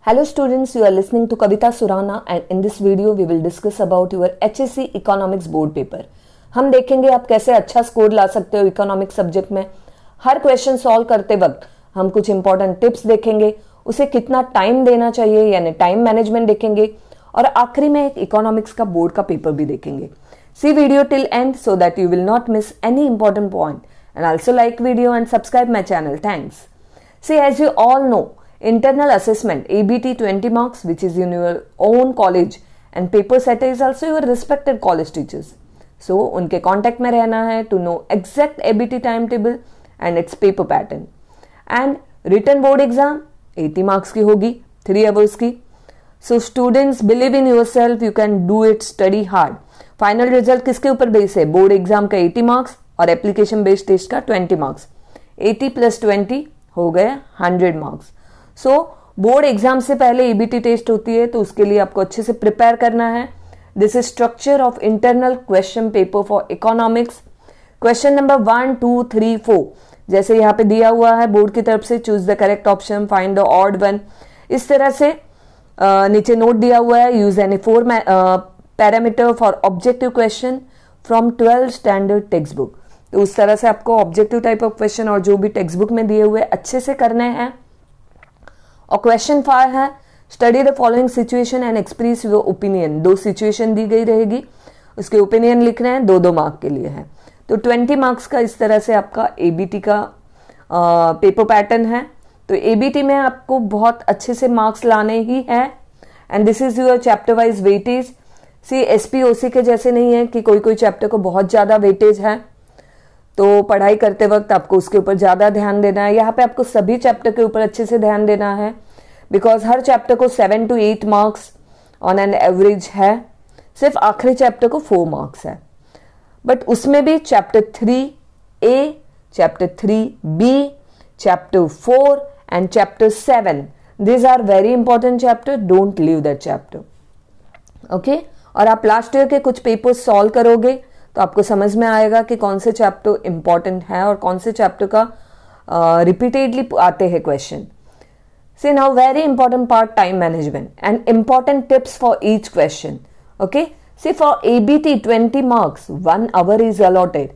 Hello students, you are listening to Kavita Surana and in this video we will discuss about your HSC Economics board paper. हम देखेंगे आप कैसे अच्छा score ला सकते हो economics subject में। हर क्वेश्चन सॉल्व करते वक्त हम कुछ इंपॉर्टेंट टिप्स देखेंगे, उसे कितना टाइम देना चाहिए यानी टाइम मैनेजमेंट देखेंगे और आखिरी में एक इकोनॉमिक्स का बोर्ड का पेपर भी देखेंगे। See video till end so that you will not miss any important point and also like video and subscribe my channel. Thanks. See, as you all know, internal assessment ABT 20 marks which is in your own college and paper setter is also your respected college teachers. So उनके contact में रहना है to know exact ABT timetable and its paper pattern. And written board exam 80 marks की होगी 3 hours की. So students believe in yourself, you can do it, study hard. Final result किसके ऊपर base है? बोर्ड एग्जाम का 80 marks और application based test का 20 marks. 80 + 20 हो गए 100 मार्क्स। सो बोर्ड एग्जाम से पहले ईबीटी टेस्ट होती है तो उसके लिए आपको अच्छे से प्रिपेयर करना है। This is structure of internal question paper for economics. Question number 1, 2, 3, 4 जैसे यहाँ पे दिया हुआ है बोर्ड की तरफ से, choose the correct option, find the odd one, इस तरह से नीचे नोट दिया हुआ है। Use any 4 parameter for objective question from 12 standard text book. तो उस तरह से आपको ऑब्जेक्टिव टाइप ऑफ क्वेश्चन और जो भी टेक्स्ट बुक में दिए हुए अच्छे से करने हैं। और क्वेश्चन 5 है study the following situation and express your opinion. 2 situation दी गई रहेगी, उसके ओपिनियन लिखने हैं, 2-2 मार्क के लिए है। तो 20 मार्क्स का इस तरह से आपका एबीटी का पेपर पैटर्न है। तो एबीटी में आपको बहुत अच्छे से मार्क्स लाने ही है and this is your chapter wise weightage. C SPOC के जैसे नहीं है कि कोई कोई चैप्टर को बहुत ज्यादा वेटेज है तो पढ़ाई करते वक्त आपको उसके ऊपर ज्यादा ध्यान देना है। यहाँ पे आपको सभी चैप्टर के ऊपर अच्छे से ध्यान देना है बिकॉज हर चैप्टर को 7 to 8 marks on an average है, सिर्फ आखिरी चैप्टर को 4 मार्क्स है। बट उसमें भी chapter 3A, chapter 3B, chapter 4 and chapter 7 these are very important chapter, don't leave that chapter. Okay, और आप लास्ट ईयर के कुछ पेपर्स सॉल्व करोगे तो आपको समझ में आएगा कि कौन से चैप्टर इंपॉर्टेंट है और कौन से चैप्टर का रिपीटेडली आते हैं question. See now very important part time management and important tips for each question. Okay, see for about 20 marks 1 hour is allotted.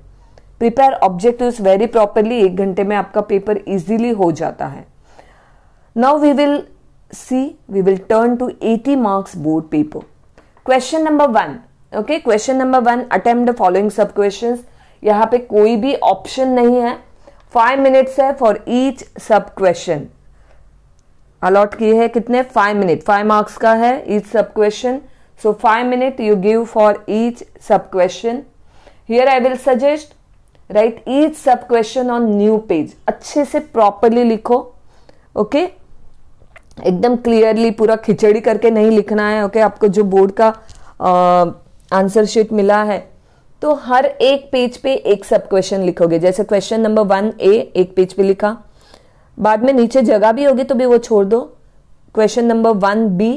Prepare objectives very properly, 1 घंटे में आपका पेपर इजीली हो जाता है। Now we will turn to 80 marks board paper. Question number 1, okay, question number 1 attempt the following sub questions. यहाँ पे कोई भी ऑप्शन नहीं है, 5 मिनट्स है for each sub question. Allot किए हैं कितने? 5 मिनट, 5 मार्क्स का है each sub question. So 5 minute you give for each sub question. Here I will suggest write each sub question on new page. अच्छे से प्रॉपरली लिखो, okay, एकदम clearly, पूरा खिचड़ी करके नहीं लिखना है। ओके, आपको जो बोर्ड का आंसर शीट मिला है तो हर एक पेज पे एक सब क्वेश्चन लिखोगे। जैसे क्वेश्चन नंबर 1A एक पेज पे लिखा, बाद में नीचे जगह भी होगी तो भी वो छोड़ दो। Question number 1B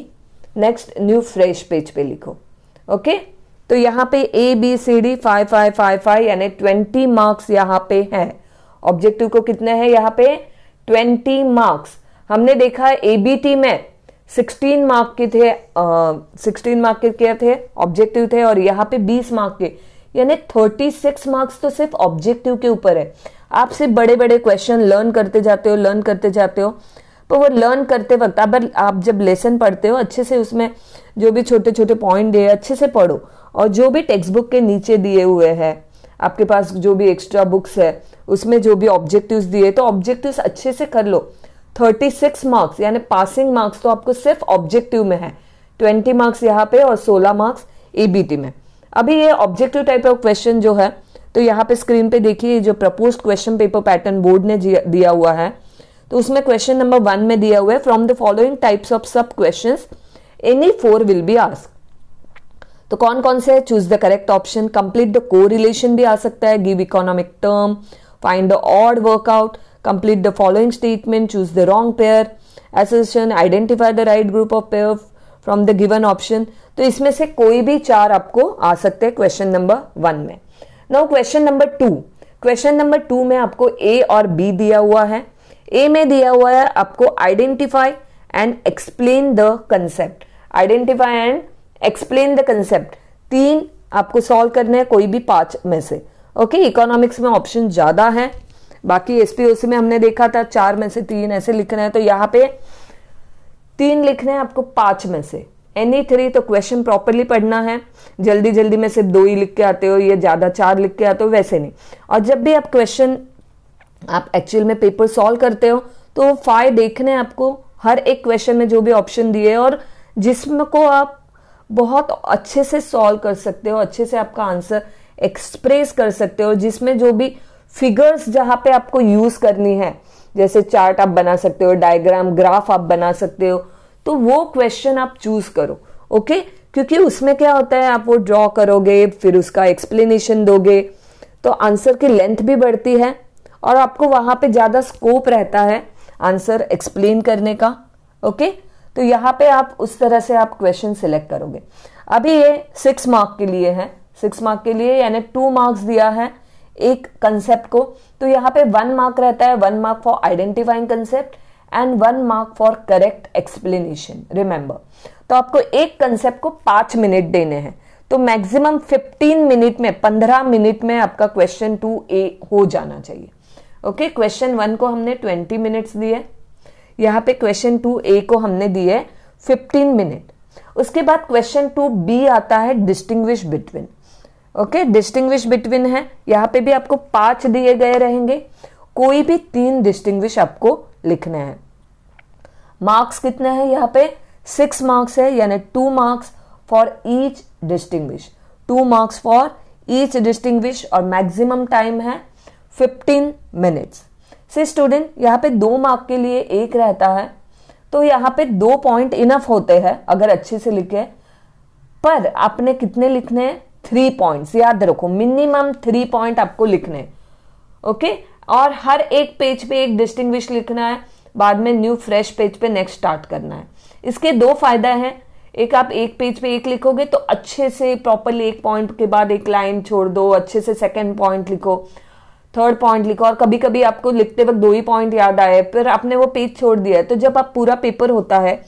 next new fresh page पे लिखो। ओके, तो यहाँ पे ABCD 5 5 5 5 यानी 20 मार्क्स यहाँ पे है। ऑब्जेक्टिव को कितने हैं यहाँ पे? 20 मार्क्स। हमने देखा एबीटी में 16 मार्क के थे, 16 मार्क के थे ऑब्जेक्टिव थे और यहाँ पे 20 मार्क के, यानी 36 मार्क्स तो सिर्फ ऑब्जेक्टिव के ऊपर है। आप सिर्फ बड़े बड़े क्वेश्चन लर्न करते जाते हो, पर वो लर्न करते वक्त आप जब लेसन पढ़ते हो अच्छे से उसमें जो भी छोटे छोटे पॉइंट दिए अच्छे से पढ़ो और जो भी टेक्स्ट बुक के नीचे दिए हुए हैं, आपके पास जो भी एक्स्ट्रा बुक्स है उसमें जो भी ऑब्जेक्टिव्स दिए तो ऑब्जेक्टिव्स अच्छे से कर लो। 36 मार्क्स यानी पासिंग मार्क्स तो आपको सिर्फ ऑब्जेक्टिव में है, 20 मार्क्स यहाँ पे और 16 मार्क्स एबीटी में। अभी ये ऑब्जेक्टिव टाइप ऑफ क्वेश्चन जो है तो यहाँ पे स्क्रीन पे देखिए जो propose question paper pattern board ने दिया हुआ है तो उसमें क्वेश्चन नंबर 1 में दिया हुआ है from the following types of sub questions any 4 will be asked. तो कौन कौन से? Choose the correct option, complete the correlation भी आ सकता है, give economic term, find the odd word out, complete the following statement, choose the wrong pair, assertion, identify the right group of pair from the given option। तो इसमें से कोई भी 4 आपको आ सकते हैं क्वेश्चन नंबर 1 में। Now question number 2, question number 2 में आपको A और B दिया हुआ है। A में दिया हुआ है आपको identify and explain the concept. Identify and explain the concept, 3 आपको सॉल्व करने हैं कोई भी 5 में से। ओके, इकोनॉमिक्स में ऑप्शन ज्यादा है, बाकी एसपीओसी में हमने देखा था 4 में से 3 ऐसे लिखना है, तो यहाँ पे 3 लिखने हैं आपको 5 में से, एनी 3। तो क्वेश्चन प्रॉपरली पढ़ना है, जल्दी जल्दी में सिर्फ 2 ही लिख के आते हो या ज्यादा 4 लिख के आते हो, वैसे नहीं। और जब भी आप क्वेश्चन आप एक्चुअल में पेपर सॉल्व करते हो तो 5 देखने हैं आपको, हर एक क्वेश्चन में जो भी ऑप्शन दिए और जिसमें को आप बहुत अच्छे से सॉल्व कर सकते हो, अच्छे से आपका आंसर एक्सप्रेस कर सकते हो, जिसमें जो भी फिगर्स जहां पे आपको यूज करनी है, जैसे चार्ट आप बना सकते हो, डायग्राम, ग्राफ आप बना सकते हो, तो वो क्वेश्चन आप चूज करो। ओके, क्योंकि उसमें क्या होता है, आप वो ड्रॉ करोगे, फिर उसका एक्सप्लेनेशन दोगे, तो आंसर की लेंथ भी बढ़ती है और आपको वहां पे ज्यादा स्कोप रहता है आंसर एक्सप्लेन करने का। ओके, तो यहाँ पे आप उस तरह से आप क्वेश्चन सिलेक्ट करोगे। अभी ये 6 मार्क के लिए है, 6 मार्क के लिए, यानी 2 मार्क्स दिया है एक कंसेप्ट को, तो यहाँ पे 1 मार्क रहता है, 1 mark for identifying concept and 1 mark for correct explanation. Remember, तो आपको एक कंसेप्ट को 5 मिनट देने हैं, तो मैक्सिमम 15 मिनट में, 15 मिनट में आपका क्वेश्चन 2A हो जाना चाहिए। ओके, क्वेश्चन 1 को हमने 20 मिनट्स दिए, यहाँ पे क्वेश्चन 2A को हमने दिए 15 मिनट। उसके बाद क्वेश्चन 2B आता है distinguish between. Okay, distinguish between है, यहाँ पे भी आपको 5 दिए गए रहेंगे, कोई भी 3 डिस्टिंग्विश आपको लिखने हैं। मार्क्स कितने हैं, यहाँ पे 6 मार्क्स है, यानी 2 marks for each distinguish, 2 marks for each distinguish, और मैक्सिमम टाइम है 15 मिनट्स। से स्टूडेंट, यहाँ पे 2 मार्क के लिए 1 रहता है, तो यहाँ पे 2 पॉइंट इनफ होते हैं अगर अच्छे से लिखे, पर आपने कितने लिखने हैं, 3 पॉइंट्स। याद रखो, मिनिमम 3 पॉइंट आपको लिखने। ओके, और हर एक पेज पे एक डिस्टिंग्विश लिखना है, बाद में न्यू फ्रेश पेज पे नेक्स्ट स्टार्ट करना है। इसके 2 फायदा हैं, एक आप एक पेज पे एक लिखोगे तो अच्छे से प्रॉपरली एक पॉइंट के बाद एक लाइन छोड़ दो, अच्छे से सेकंड पॉइंट लिखो, थर्ड पॉइंट लिखो, और कभी कभी आपको लिखते वक्त 2 ही पॉइंट याद आए, फिर आपने वो पेज छोड़ दिया है, तो जब आप पूरा पेपर होता है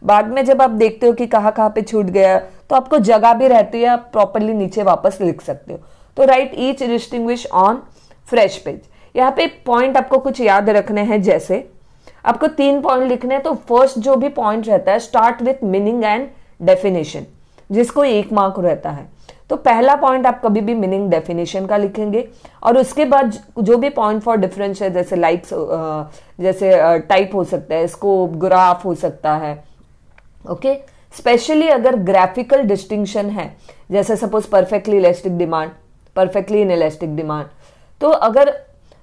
बाद में जब आप देखते हो कि कहाँ कहाँ पे छूट गया, तो आपको जगह भी रहती है, आप प्रॉपरली नीचे वापस लिख सकते हो। तो right each distinguish on fresh page. यहाँ पे पॉइंट आपको कुछ याद रखने हैं, जैसे आपको 3 पॉइंट लिखने हैं, तो फर्स्ट जो भी पॉइंट रहता है, start with meaning and definition, जिसको 1 मार्क रहता है। तो पहला पॉइंट आप कभी भी मीनिंग डेफिनेशन का लिखेंगे, और उसके बाद जो भी पॉइंट फॉर डिफरेंस है, जैसे लाइक्स, जैसे टाइप हो सकता है, स्कोप, ग्राफ हो सकता है। ओके, स्पेशली अगर ग्राफिकल डिस्टिंक्शन है, जैसे suppose perfectly elastic demand, perfectly inelastic demand, तो अगर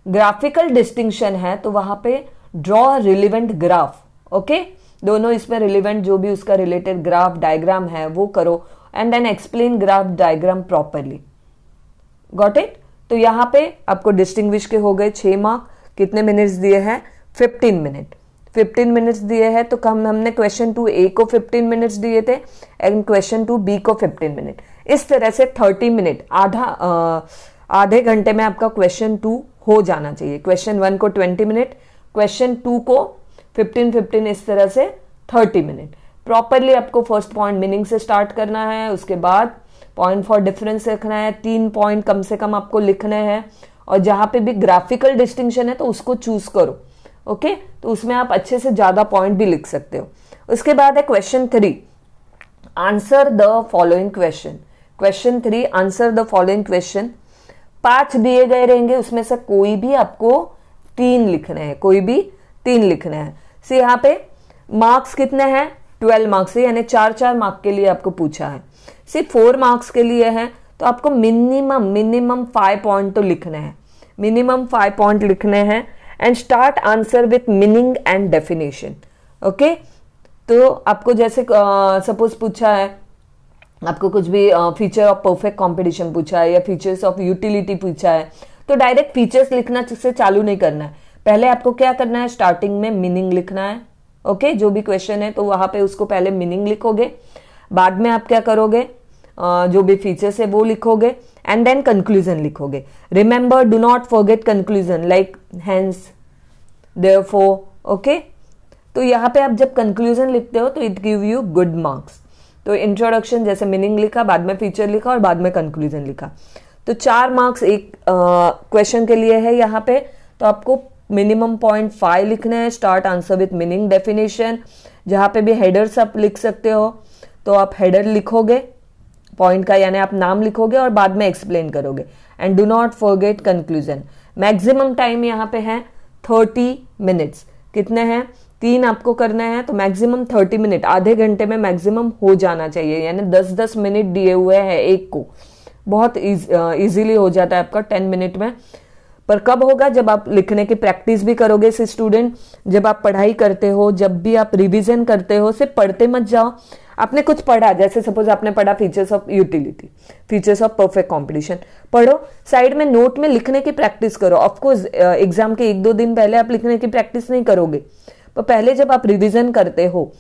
ग्राफिकल डिस्टिंक्शन है तो वहां पे ड्रॉ रिलेवेंट ग्राफ। ओके, दोनों इसमें रिलेवेंट जो भी उसका रिलेटेड ग्राफ डायग्राम है वो करो, and then explain graph diagram properly. Got it? तो यहां पे आपको डिस्टिंग्विश के हो गए 6 मार्क। कितने मिनट्स दिए हैं? 15 मिनट। 15 मिनट्स दिए हैं, तो हमने क्वेश्चन 2A को 15 मिनट्स दिए थे एंड क्वेश्चन 2B को 15 मिनट। इस तरह से 30 मिनट, आधे घंटे में आपका क्वेश्चन 2 हो जाना चाहिए। क्वेश्चन 1 को 20 मिनट, क्वेश्चन 2 को 15, इस तरह से 30 मिनट। प्रॉपरली आपको फर्स्ट पॉइंट मीनिंग से स्टार्ट करना है, उसके बाद पॉइंट फॉर डिफरेंस लिखना है, 3 पॉइंट कम से कम आपको लिखने हैं, और जहां पे भी ग्राफिकल डिस्टिंक्शन है तो उसको चूज करो। ओके, तो उसमें आप अच्छे से ज्यादा पॉइंट भी लिख सकते हो। उसके बाद है question 3, answer the following question. Question 3, answer the following question. 5 दिए गए रहेंगे, उसमें से कोई भी आपको 3 लिखने हैं, कोई भी 3 लिखने हैं। सो यहाँ पे मार्क्स कितने हैं? 12 मार्क्स है, यानी 4 मार्क के लिए आपको पूछा है। सिर्फ 4 मार्क्स के लिए है, तो आपको मिनिमम 5 पॉइंट तो लिखने हैं, मिनिमम 5 पॉइंट लिखने हैं, and start answer with meaning and definition. Okay, तो आपको जैसे सपोज पूछा है, आपको कुछ भी फीचर ऑफ परफेक्ट कंपटीशन पूछा है या फीचर्स ऑफ यूटिलिटी पूछा है, तो डायरेक्ट फीचर्स लिखना से चालू नहीं करना है। पहले आपको क्या करना है, स्टार्टिंग में मीनिंग लिखना है। ओके, जो भी क्वेश्चन है तो वहां पे उसको पहले मीनिंग लिखोगे, बाद में आप क्या करोगे, जो भी फीचर्स है वो लिखोगे, एंड देन कंक्लूजन लिखोगे। Remember, do not forget conclusion, like hence, therefore. Okay, तो यहाँ पे आप जब कंक्लूजन लिखते हो तो it give you good marks. तो इंट्रोडक्शन जैसे मीनिंग लिखा, बाद में फीचर लिखा और बाद में कंक्लूजन लिखा, तो 4 मार्क्स एक क्वेश्चन के लिए है यहाँ पे। तो आपको मिनिमम 0.5 लिखना है। Start answer with meaning definition, जहाँ पे भी हेडर्स आप लिख सकते हो तो आप हेडर लिखोगे पॉइंट का, यानी आप नाम लिखोगे और बाद में एक्सप्लेन करोगे। And do not forget conclusion. Maximum time यहाँ पे है 30 मिनट्स। कितने हैं? 3 आपको करना है, तो मैक्सिमम 30 मिनट, आधे घंटे में मैक्सिमम हो जाना चाहिए। यानी 10-10 मिनट दिए हुए हैं एक को, बहुत इजीली हो जाता है आपका 10 मिनट में। पर कब होगा? जब आप लिखने की प्रैक्टिस भी करोगे। से स्टूडेंट, जब आप पढ़ाई करते हो, जब भी आप रिवीजन करते हो, सिर्फ पढ़ते मत जाओ। आपने कुछ पढ़ा, जैसे सपोज आपने पढ़ा features of utility, features of perfect competition, पढ़ो, साइड में नोट में लिखने की प्रैक्टिस करो। ऑफकोर्स एग्जाम के 1-2 दिन पहले आप लिखने की प्रैक्टिस नहीं करोगे, पर पहले जब आप रिवीजन करते हो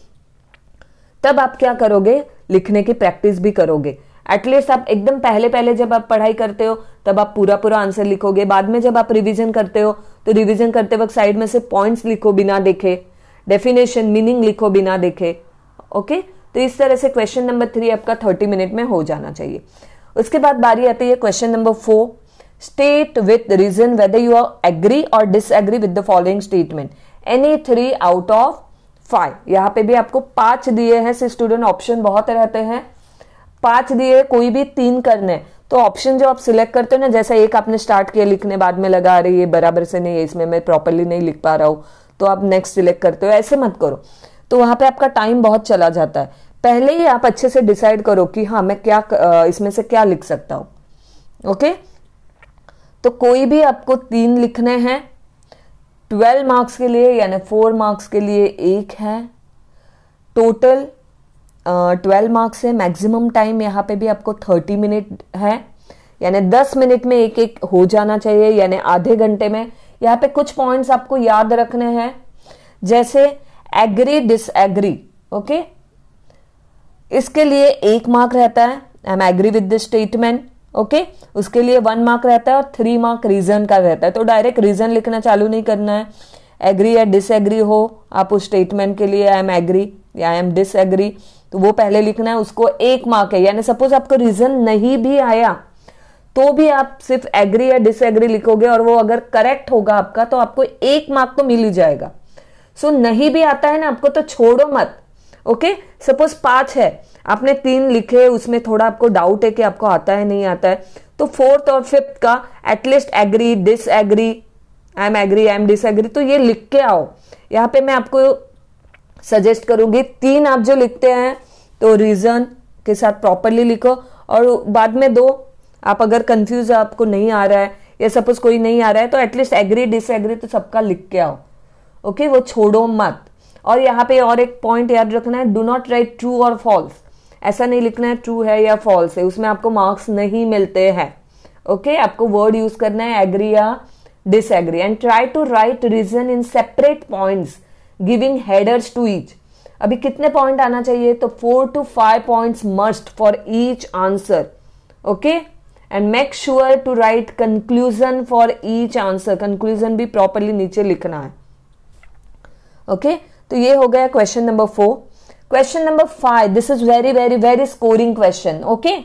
तब आप क्या करोगे? लिखने की प्रैक्टिस भी करोगे। एटलीस्ट आप एकदम पहले जब आप पढ़ाई करते हो तब आप पूरा आंसर लिखोगे। बाद में जब आप रिवीजन करते हो तो रिवीजन करते वक्त साइड में से पॉइंट्स लिखो बिना देखे, डेफिनेशन मीनिंग लिखो बिना देखे। ओके, तो इस तरह से क्वेश्चन नंबर 3 आपका 30 मिनट में हो जाना चाहिए। उसके बाद बारी आती है question number 4। State with reason whether you are agree और disagree with the following statement, any 3 out of 5। यहाँ पे भी आपको 5 दिए हैं। से स्टूडेंट ऑप्शन बहुत रहते हैं, 5 दिए, कोई भी 3 करने। तो ऑप्शन जो आप सिलेक्ट करते हो ना, जैसा एक आपने स्टार्ट किया लिखने, बाद में लगा रही है बराबर से नहीं है, इसमें मैं प्रॉपरली नहीं लिख पा रहा हूं, तो आप नेक्स्ट सिलेक्ट करते हो। ऐसे मत करो, तो वहां पे आपका टाइम बहुत चला जाता है। पहले ही आप अच्छे से डिसाइड करो कि हाँ मैं क्या इसमें से क्या लिख सकता हूं। ओके, तो कोई भी आपको 3 लिखने हैं। 12 मार्क्स के लिए यानी 4 मार्क्स के लिए 1 है। टोटल 12 मार्क्स है। मैक्सिमम टाइम यहाँ पे भी आपको 30 मिनट है, यानी 10 मिनट में एक हो जाना चाहिए, यानी आधे घंटे में। यहाँ पे कुछ पॉइंट्स आपको याद रखने हैं, जैसे एग्री डिसएग्री। ओके, इसके लिए 1 मार्क रहता है, I am agree with the statement. Okay, उसके लिए 1 मार्क रहता है और 3 मार्क रीजन का रहता है। तो डायरेक्ट रीजन लिखना चालू नहीं करना है। एग्री या डिसएग्री हो आप उस स्टेटमेंट के लिए, आई एम एग्री या आई एम डिसएग्री, तो वो पहले लिखना है, उसको 1 मार्क है। यानी सपोज आपको रीजन नहीं भी आया तो भी आप सिर्फ एग्री या डिसएग्री लिखोगे और वो अगर करेक्ट होगा आपका तो आपको 1 मार्क तो मिल ही जाएगा। सो नहीं भी आता है ना आपको तो छोड़ो मत। ओके, सपोज 5 है, आपने 3 लिखे, उसमें थोड़ा आपको डाउट है कि आपको आता है नहीं आता है, तो 4th और 5th का at least agree, disagree, I am agree, I am disagree, तो ये लिख के आओ। यहाँ पे मैं आपको सजेस्ट करूंगी 3 आप जो लिखते हैं तो रीजन के साथ प्रॉपरली लिखो, और बाद में 2 आप अगर कंफ्यूज आपको नहीं आ रहा है या सपोज कोई नहीं आ रहा है तो एटलीस्ट एग्री डिसएग्री तो सबका लिख के आओ। ओके, वो छोड़ो मत। और यहाँ पे और एक पॉइंट याद रखना है, डू नॉट राइट ट्रू और फॉल्स। ऐसा नहीं लिखना है ट्रू है या फॉल्स है, उसमें आपको मार्क्स नहीं मिलते हैं। ओके, आपको वर्ड यूज करना है एग्री या disagree. And try to write reason in separate points giving headers to each. अभी कितने पॉइंट आना चाहिए? तो 4 to 5 points must for each answer. Okay, and make sure to write conclusion for each answer. Conclusion भी properly नीचे लिखना है। Okay, तो ये हो गया question number 4। Question number 5, this is very very very scoring question. Okay,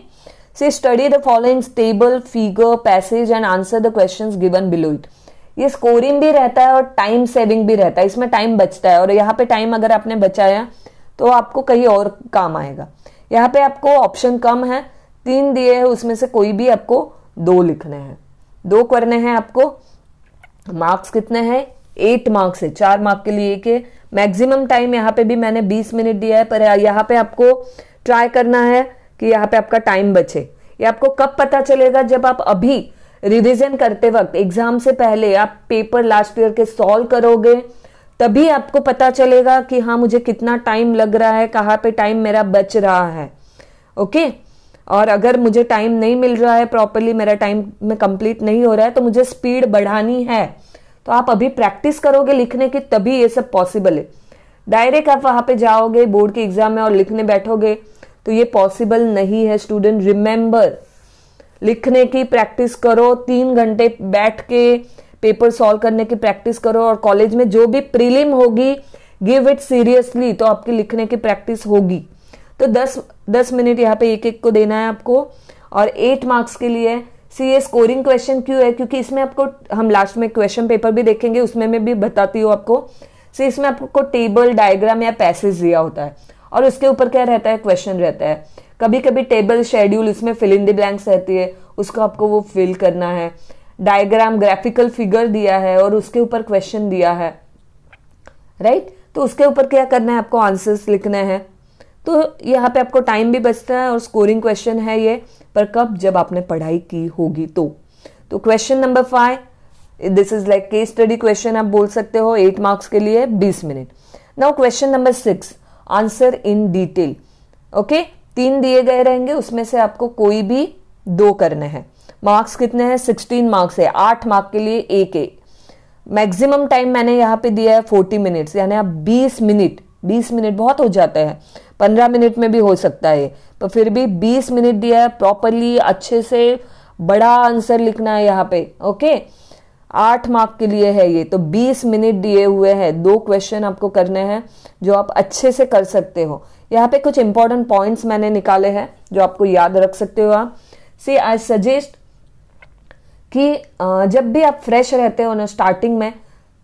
see study the following table, figure, passage and answer the questions given below it. ये scoring भी रहता है और टाइम सेविंग भी रहता है, इसमें टाइम बचता है, और यहाँ पे टाइम अगर आपने बचाया तो आपको कहीं और काम आएगा। यहाँ पे आपको ऑप्शन कम है, 3 दिए हैं, उसमें से कोई भी आपको 2 लिखने हैं, 2 करने हैं आपको। मार्क्स कितने हैं? 8 मार्क्स है, 4 मार्क के लिए 1 है। मैक्सिमम टाइम यहाँ पे भी मैंने 20 मिनट दिया है, पर यहाँ पे आपको ट्राई करना है कि यहाँ पे आपका टाइम बचे। ये आपको कब पता चलेगा? जब आप अभी रिवीजन करते वक्त एग्जाम से पहले आप पेपर लास्ट ईयर के सॉल्व करोगे, तभी आपको पता चलेगा कि हाँ मुझे कितना टाइम लग रहा है, कहाँ पे टाइम मेरा बच रहा है। ओके, और अगर मुझे टाइम नहीं मिल रहा है प्रॉपरली, मेरा टाइम में कंप्लीट नहीं हो रहा है, तो मुझे स्पीड बढ़ानी है। तो आप अभी प्रैक्टिस करोगे लिखने की, तभी ये सब पॉसिबल है। डायरेक्ट आप वहां पे जाओगे बोर्ड के एग्जाम में और लिखने बैठोगे तो ये पॉसिबल नहीं है। स्टूडेंट रिमेंबर, लिखने की प्रैक्टिस करो, 3 घंटे बैठ के पेपर सॉल्व करने की प्रैक्टिस करो, और कॉलेज में जो भी प्रीलिम होगी गिव इट सीरियसली, तो आपकी लिखने की प्रैक्टिस होगी। तो 10 मिनट यहाँ पे एक एक को देना है आपको। और 8 मार्क्स के लिए सी ये स्कोरिंग क्वेश्चन क्यों है, क्योंकि इसमें आपको, हम लास्ट में क्वेश्चन पेपर भी देखेंगे, उसमें मैं भी बताती हूँ आपको। सी इसमें आपको टेबल, डायग्राम या पैसेज दिया होता है और उसके ऊपर क्या रहता है, क्वेश्चन रहता है। कभी कभी टेबल, शेड्यूल, इसमें फिल इन द ब्लैंक्स रहती है, उसको आपको वो फिल करना है। डायग्राम, ग्राफिकल फिगर दिया है और उसके ऊपर क्वेश्चन दिया है, राइट। तो उसके ऊपर क्या करना है, आपको आंसर्स लिखने हैं। तो यहाँ पे आपको टाइम भी बचता है और स्कोरिंग क्वेश्चन है ये, पर कब, जब आपने पढ़ाई की होगी तो question number 5, this is like case study question, आप बोल सकते हो। 8 मार्क्स के लिए 20 minute. Now question number 6, answer in detail. Okay, 3 दिए गए रहेंगे, उसमें से आपको कोई भी 2 करने हैं। मार्क्स कितने हैं, 16 मार्क्स है। 8 मार्क के लिए एक मैक्सिमम टाइम मैंने यहाँ पे दिया है 40 मिनट्स, यानी आप 20 मिनट बहुत हो जाता है, 15 मिनट में भी हो सकता है, तो फिर भी 20 मिनट दिया है। प्रॉपरली अच्छे से बड़ा आंसर लिखना है यहाँ पे। ओके, 8 मार्क के लिए है ये, तो 20 मिनट दिए हुए हैं। 2 क्वेश्चन आपको करने हैं जो आप अच्छे से कर सकते हो। यहाँ पे कुछ इंपॉर्टेंट पॉइंट्स मैंने निकाले हैं जो आपको याद रख सकते हो आप। सी आई सजेस्ट कि जब भी आप फ्रेश रहते हो ना स्टार्टिंग में,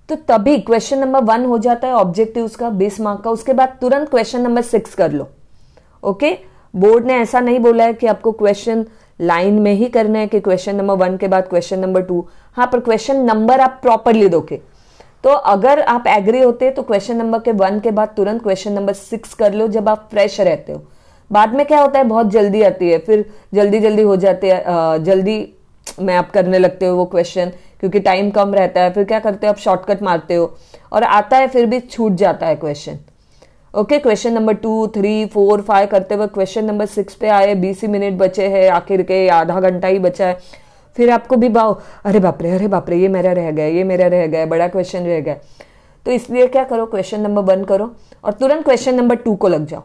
तो तभी क्वेश्चन नंबर 1 हो जाता है ऑब्जेक्टिव उसका 20 मार्क का, उसके बाद तुरंत क्वेश्चन नंबर 6 कर लो। ओके, बोर्ड ने ऐसा नहीं बोला है कि आपको क्वेश्चन लाइन में ही करना है कि क्वेश्चन नंबर 1 के बाद क्वेश्चन नंबर 2। हाँ, पर क्वेश्चन नंबर आप प्रॉपरली दोगे। तो अगर आप एग्री होते तो क्वेश्चन नंबर के 1 के बाद तुरंत क्वेश्चन नंबर 6 कर लो जब आप फ्रेश रहते हो। बाद में क्या होता है, बहुत जल्दी आती है, फिर जल्दी हो जाते हैं, जल्दी में आप करने लगते हो वो क्वेश्चन, क्योंकि टाइम कम रहता है। फिर क्या करते हो, आप शॉर्टकट मारते हो और आता है, फिर भी छूट जाता है क्वेश्चन। ओके, क्वेश्चन नंबर 2, 3, 4, 5 करते हुए क्वेश्चन नंबर 6 पे आए, 20 मिनट बचे हैं, आखिर के आधा घंटा ही बचा है। फिर आपको भी अरे बाप रे, ये मेरा रह गया, बड़ा क्वेश्चन रह गया। तो इसलिए क्या करो, क्वेश्चन नंबर 1 करो और तुरंत क्वेश्चन नंबर 2 को लग जाओ।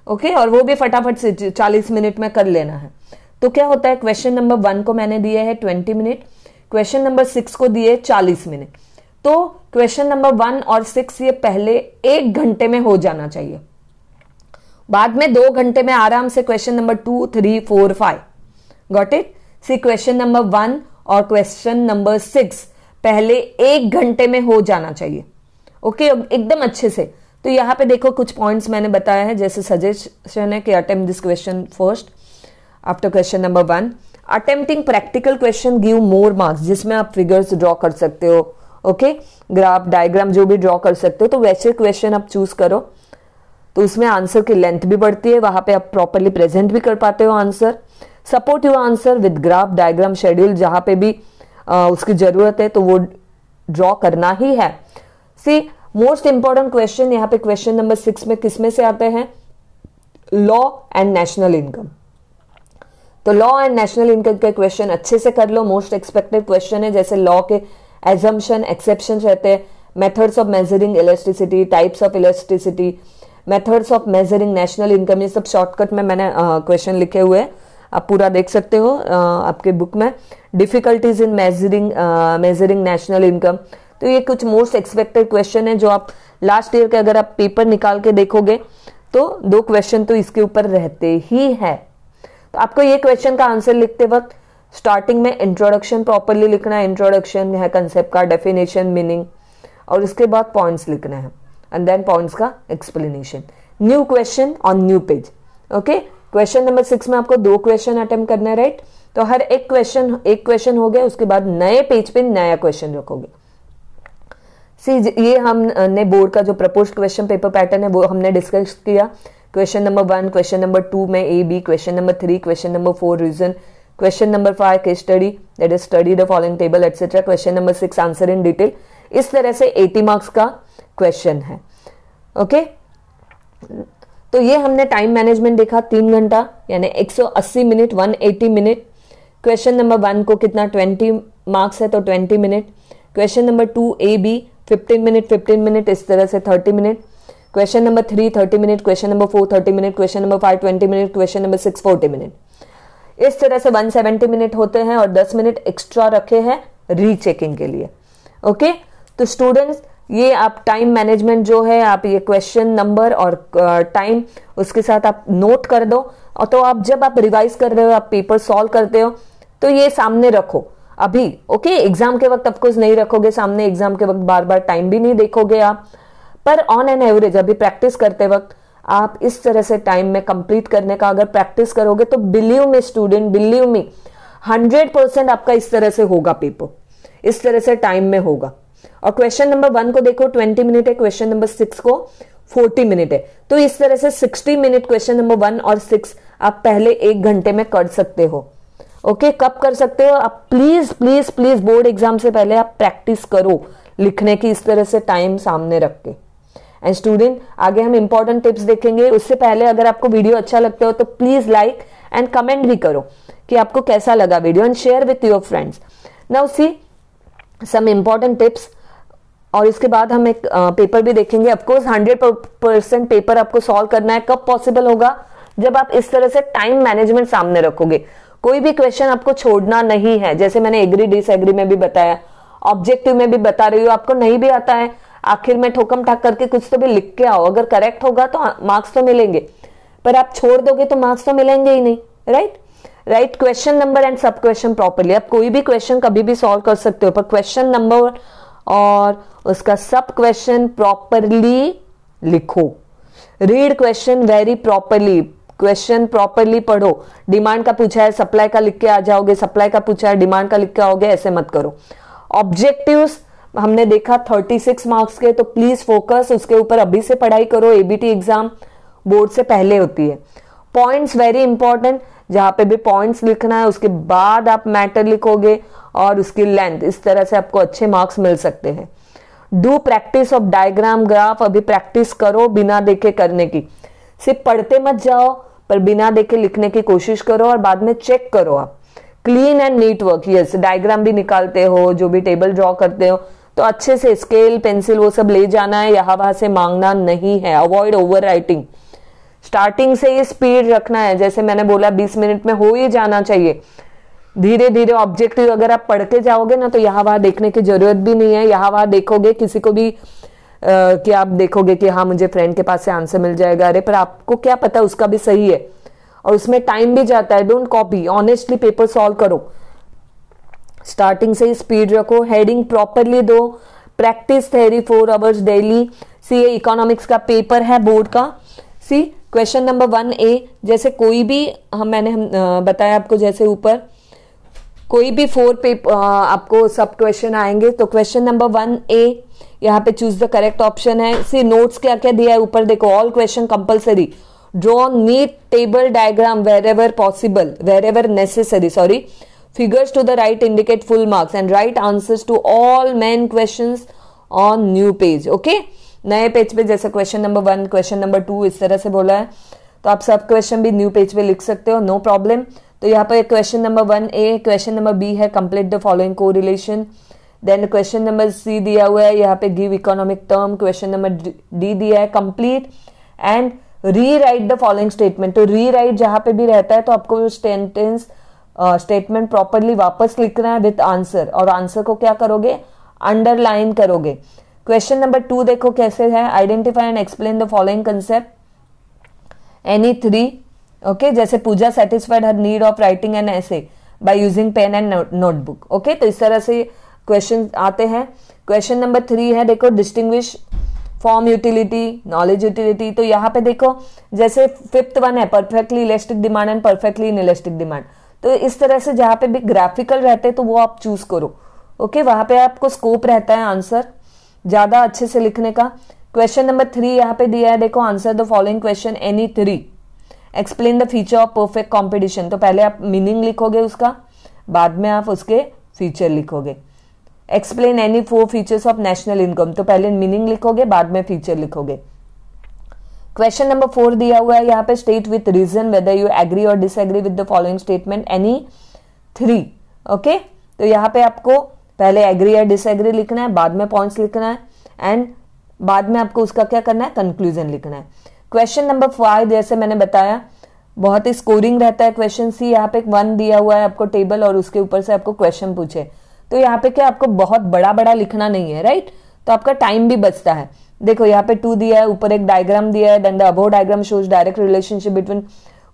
ओके, और वो भी फटाफट से 40 मिनट में कर लेना है। तो क्या होता है, क्वेश्चन नंबर 1 को मैंने दिया है 20 मिनट, क्वेश्चन नंबर 6 को दिए 40 मिनट। तो क्वेश्चन नंबर 1 और 6 ये पहले 1 घंटे में हो जाना चाहिए, बाद में 2 घंटे में आराम से question number 2, 3, 4, 5। Got it. See question number 1 और क्वेश्चन नंबर 6 पहले 1 घंटे में हो जाना चाहिए। ओके, एकदम अच्छे से। तो यहाँ पे देखो कुछ पॉइंट्स मैंने बताया है, जैसे सजेशन है कि attempt this question first after question number 1। Attempting practical question give more marks, जिसमें आप फिगर्स ड्रॉ कर सकते हो। ओके, ग्राफ, डायग्राम जो भी ड्रॉ कर सकते हो, तो वैसे क्वेश्चन आप चूज करो, तो उसमें आंसर की लेंथ भी बढ़ती है, वहां पे आप प्रॉपरली प्रेजेंट भी कर पाते हो answer. Support your answer with graph, diagram, schedule, जहां पे भी उसकी जरूरत है तो वो ड्रॉ करना ही है। सी मोस्ट इंपॉर्टेंट क्वेश्चन यहाँ पे क्वेश्चन नंबर 6 में किसमें से आते हैं, लॉ एंड नेशनल इनकम। तो लॉ एंड नेशनल इनकम के क्वेश्चन अच्छे से कर लो, मोस्ट एक्सपेक्टेड क्वेश्चन है। जैसे लॉ के एजम्पशन, एक्सेप्शन रहते हैं, methods of measuring electricity, types of electricity, methods of measuring national income, ये सब शॉर्टकट में मैंने क्वेश्चन लिखे हुए हैं, आप पूरा देख सकते हो आपके बुक में। Difficulties in measuring national income, तो ये कुछ मोस्ट एक्सपेक्टेड क्वेश्चन है जो आप लास्ट ईयर के अगर आप पेपर निकाल के देखोगे तो 2 क्वेश्चन तो इसके ऊपर रहते ही है। तो आपको ये क्वेश्चन का आंसर लिखते वक्त स्टार्टिंग में इंट्रोडक्शन प्रॉपरली लिखना है, इंट्रोडक्शन है कंसेप्ट का, डेफिनेशन, मीनिंग, और उसके बाद पॉइंट्स लिखना है एंड देन पॉइंट्स का explanation. New question on new page. Okay, question number 6 में आपको 2 क्वेश्चन अटेम्प्ट करना है, राइट। तो हर एक क्वेश्चन हो गया, उसके बाद नए पेज पे नया क्वेश्चन रखोगे। सी ये हमने बोर्ड का जो प्रपोज्ड क्वेश्चन पेपर पैटर्न है वो हमने डिस्कस किया। क्वेश्चन नंबर 1, क्वेश्चन नंबर 2 में A B, question number 3, question number 4 reason, question number 5 case study, that is study the following table etcetera, question number 6 answer in detail. इस तरह से 80 marks का question है। ओके, तो ये हमने टाइम मैनेजमेंट देखा, 3 घंटा यानी 180 मिनट, 180 मिनट। क्वेश्चन नंबर 1 को कितना 20 मार्क्स है तो 20 minute. Question number 2 A B 15 minute, इस तरह से 30 minute. Question number 3 30 minute, question number 4 30 minute, question number 5 20 minute, question number 6 40 minute. इस तरह से 170 मिनट होते हैं और 10 मिनट एक्स्ट्रा रखे हैं रीचेकिंग के लिए। ओके, तो स्टूडेंट्स ये आप टाइम मैनेजमेंट जो है, आप ये क्वेश्चन नंबर और टाइम उसके साथ आप नोट कर दो, और तो आप जब आप रिवाइज कर रहे हो, आप पेपर सॉल्व करते हो, तो ये सामने रखो अभी। ओके, एग्जाम के वक्त ऑफकोर्स नहीं रखोगे सामने, एग्जाम के वक्त बार बार टाइम भी नहीं देखोगे आप, पर ऑन एन एवरेज अभी प्रैक्टिस करते वक्त आप इस तरह से टाइम में कंप्लीट करने का अगर प्रैक्टिस करोगे तो believe me student, believe me 100% आपका इस तरह से होगा पेपर, इस तरह से टाइम में होगा। और क्वेश्चन नंबर 1 को देखो 20 मिनट है, क्वेश्चन नंबर 6 को 40 मिनट है, तो इस तरह से 60 मिनट क्वेश्चन नंबर 1 और 6 आप पहले 1 घंटे में कर सकते हो। ओके, कब कर सकते हो आप? Please please please board exam से पहले आप प्रैक्टिस करो लिखने की, इस तरह से टाइम सामने रख के। एंड स्टूडेंट, आगे हम इंपॉर्टेंट टिप्स देखेंगे, उससे पहले अगर आपको वीडियो अच्छा लगता हो तो प्लीज लाइक एंड कमेंट भी करो कि आपको कैसा लगा video, and share with your friends. Now see some important tips, और इसके बाद हम एक पेपर भी देखेंगे। ऑफकोर्स 100% पेपर आपको सॉल्व करना है। कब पॉसिबल होगा? जब आप इस तरह से टाइम मैनेजमेंट सामने रखोगे। कोई भी क्वेश्चन आपको छोड़ना नहीं है, जैसे मैंने एग्री डिसएग्री में भी बताया, ऑब्जेक्टिव में भी बता रही हूँ, आपको नहीं भी आता है आखिर में ठोकम ठाक करके कुछ तो भी लिख के आओ, अगर करेक्ट होगा तो मार्क्स तो मिलेंगे, पर आप छोड़ दोगे तो मार्क्स तो मिलेंगे ही नहीं। राइट क्वेश्चन नंबर एंड सब क्वेश्चन प्रॉपरली। आप कोई भी क्वेश्चन कभी भी सॉल्व कर सकते हो, पर क्वेश्चन नंबर और उसका सब क्वेश्चन प्रॉपरली लिखो। Read question very properly, question properly पढ़ो। डिमांड का पूछा है, सप्लाई का लिख के आ जाओगे, सप्लाई का पूछा है, डिमांड का लिख के आओगे, ऐसे मत करो। ऑब्जेक्टिव्स हमने देखा 36 मार्क्स के, तो प्लीज फोकस उसके ऊपर अभी से पढ़ाई करो, एबीटी एग्जाम बोर्ड से पहले होती है। पॉइंट्स वेरी इंपॉर्टेंट, जहां पे भी पॉइंट्स लिखना है उसके बाद आप मैटर लिखोगे और उसकी लेंथ, इस तरह से आपको अच्छे मार्क्स मिल सकते हैं। Do practice of diagram graph, अभी प्रैक्टिस करो बिना देखे करने की, सिर्फ पढ़ते मत जाओ पर बिना देखे लिखने की कोशिश करो और बाद में चेक करो आप। Clean and neat work, yes, diagram भी निकालते हो, जो भी टेबल ड्रॉ करते हो तो अच्छे से स्केल पेंसिल वो सब ले जाना है, यहां वहां से मांगना नहीं है। अवॉइड ओवर राइटिंग, स्टार्टिंग से ये स्पीड रखना है, जैसे मैंने बोला 20 मिनट में हो ही जाना चाहिए। धीरे धीरे ऑब्जेक्टिव अगर आप पढ़ के जाओगे ना तो यहाँ वहां देखने की जरूरत भी नहीं है। यहाँ वहां देखोगे किसी को भी कि आप देखोगे कि हाँ मुझे फ्रेंड के पास से आंसर मिल जाएगा, अरे पर आपको क्या पता उसका भी सही है और उसमें टाइम भी जाता है। Don't copy, honestly paper solve करो, स्टार्टिंग से ही स्पीड रखो, हेडिंग प्रॉपरली दो, प्रैक्टिस थ्योरी 4 आवर्स डेली। सी इकोनॉमिक्स का पेपर है बोर्ड का। सी क्वेश्चन नंबर 1A, जैसे कोई भी मैंने बताया आपको, जैसे ऊपर कोई भी 4 पेपर आपको सब क्वेश्चन आएंगे, तो क्वेश्चन नंबर 1A यहाँ पे चूज द करेक्ट ऑप्शन है। सी नोट्स क्या क्या दिया है ऊपर देखो, all question compulsory, draw NEET table diagram wherever possible, wherever necessary, sorry, figures to the right indicate full marks and write answers to all main questions on new page। Okay, नए page पे जैसे question number 1, question number 2 इस तरह से बोला है, तो आप सब क्वेश्चन भी न्यू पेज पे लिख सकते हो, नो प्रॉब्लम। तो यहाँ पे question number 1A, question number B है complete the following correlation, then question number C दिया हुआ है यहाँ पे give economic term, question number D दिया है complete and rewrite the following statement. तो री राइट जहां पे भी रहता है तो आपको सेंटेंस स्टेटमेंट प्रॉपरली वापस लिखना है विथ आंसर, और आंसर को क्या करोगे, अंडरलाइन करोगे। क्वेश्चन नंबर 2 देखो कैसे है, identify and explain the following concept any 3। Okay, जैसे Puja satisfied her need of writing an essay by using pen and notebook. Okay, तो इस तरह से क्वेश्चन आते हैं। क्वेश्चन नंबर 3 है देखो distinguish form utility, knowledge utility. तो यहाँ पे देखो जैसे 5th वन है perfectly elastic demand and perfectly inelastic demand, तो इस तरह से जहां पे भी ग्राफिकल रहते तो वो आप चूज करो। ओके, वहां पे आपको स्कोप रहता है आंसर ज्यादा अच्छे से लिखने का। क्वेश्चन नंबर 3 यहाँ पे दिया है देखो, answer the following question any 3, explain the feature of perfect competition. तो पहले आप मीनिंग लिखोगे उसका, बाद में आप उसके फीचर लिखोगे। Explain any 4 features of national income, तो पहले मीनिंग लिखोगे बाद में फीचर लिखोगे। क्वेश्चन नंबर 4 दिया हुआ है यहाँ पे, state with reason whether you agree और disagree with the following statement any 3। Okay, तो यहाँ पे आपको पहले एग्री या डिसएग्री लिखना है, बाद में पॉइंट्स लिखना है एंड बाद में आपको उसका क्या करना है, कंक्लूजन लिखना है। क्वेश्चन नंबर 5 जैसे मैंने बताया बहुत ही स्कोरिंग रहता है। क्वेश्चन सी यहाँ पे 1 दिया हुआ है आपको टेबल और उसके ऊपर से आपको क्वेश्चन पूछे, तो यहाँ पे क्या आपको बहुत बड़ा बड़ा लिखना नहीं है, राइट। तो आपका टाइम भी बचता है। देखो यहाँ पे 2 दिया है, ऊपर एक डायग्राम दिया है, then the above diagram shows direct relationship between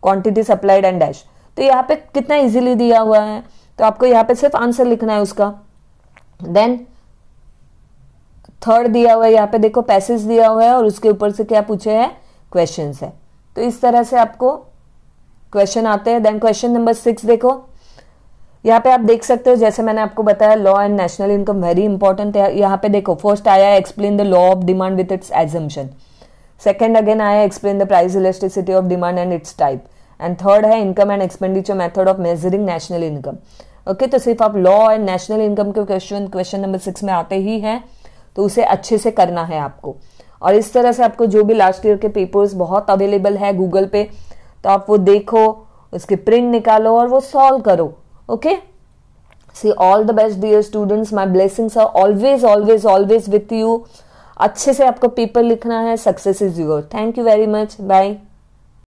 quantity supplied and dash. तो यहाँ पे कितना इजीली दिया हुआ है, तो आपको यहाँ पे सिर्फ आंसर लिखना है उसका। देन थर्ड दिया हुआ है, यहाँ पे देखो पैसेज दिया हुआ है और उसके ऊपर से क्या पूछे है, क्वेश्चंस है। तो इस तरह से आपको क्वेश्चन आते हैं। देन क्वेश्चन नंबर 6 देखो, यहाँ पे आप देख सकते हो जैसे मैंने आपको बताया law and national income very important है। यहाँ पे देखो फर्स्ट आया है explain the law of demand with its assumption, second again आया है explain the price elasticity of demand and its type, and third है income and expenditure method of measuring national income. Okay, तो सिर्फ आप law and national income के question number 6 में आते ही हैं, तो उसे अच्छे से करना है आपको। और इस तरह से आपको जो भी लास्ट ईयर के पेपर्स बहुत अवेलेबल है गूगल पे, तो आप वो देखो, उसके प्रिंट निकालो और वो सॉल्व करो। Okay, see all the best dear students, my blessings are always always always with you। अच्छे से आपको पेपर लिखना है, success is your. Thank you very much, bye.